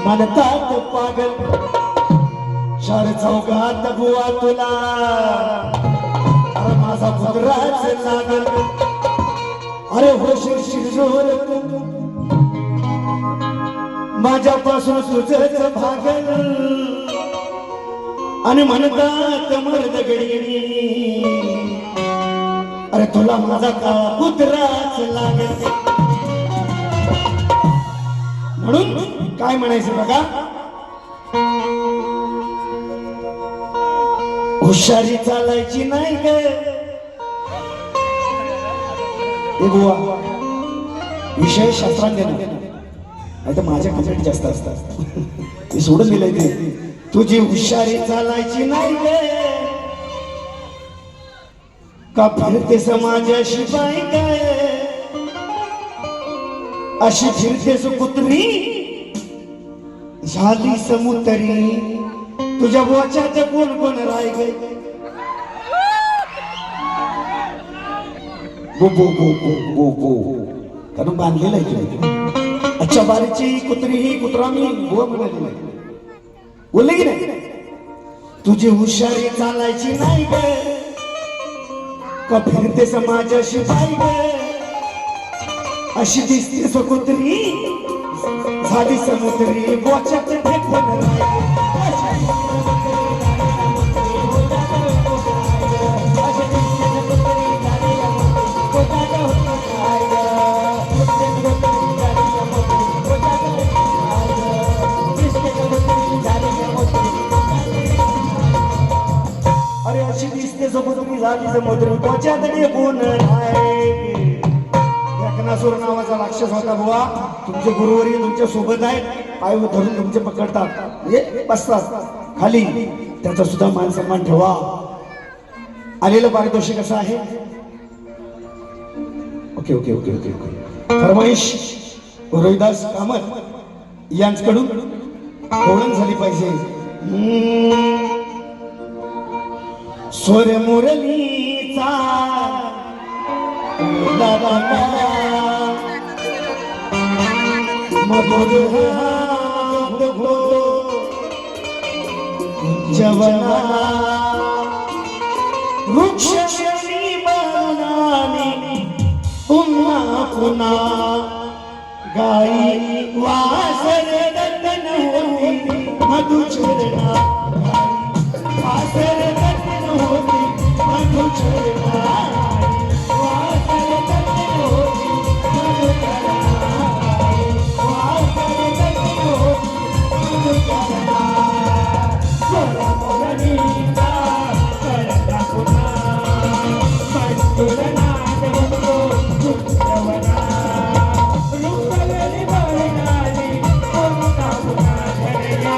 म्हणतात पागल चार चौकात बुवा तुला अरे माझा पुत्राच लागल अरे होशील शिरजोर तू माझ्यापासून तुझच भागल आणि म्हणतात मर्द गडी अरे तुला माझा का पुत्राच लागल म्हणून काय म्हणायचं बघा हुशारी चालायची नाही ग बुवा विषय शास्त्रांत नाही तर माझ्या कमेंट जास्त असतात मी सोडून दिलंय ते तुझी हुशारी चालायची नाही ग का फिरते समाजाशी बाई काय अशी फिरतेस कुत्री झाली समुतरी तुझ्या बोचात कोण कोण राय गे बो बो बो बो बो कारण बांधलेलं आहे अच्छा बारीची कुत्री ही कुत्रा मी बुवा म्हणाली नाही बोलले की नाही तुझी हुशारी चालायची नाही ग का फिरते समाजाशी बाई ग अशी दिसते सकुत्री झाली समुद्री बोचात फेकून अरे अशी दिसते समुद्री झाली समुद्री बोचात फेकून नसुर नावाचा राक्षस होता बुवा तुमचे गुरुवरी तुमच्या सोबत आहेत पाय धरून तुमचे पकडतात बसतात खाली त्याचा सुद्धा मान सन्मान ठेवा आलेलं पारितोषिक कसं आहे okay okay okay okay okay फरमाईश रोहिदास कामत यांच्याकडून ओळख झाली पाहिजे स्वर मुरलीचा मधुर जवना वृक्ष बनाने पुन्हा पुन्हा गाई वासर दत्तन मधुचरणा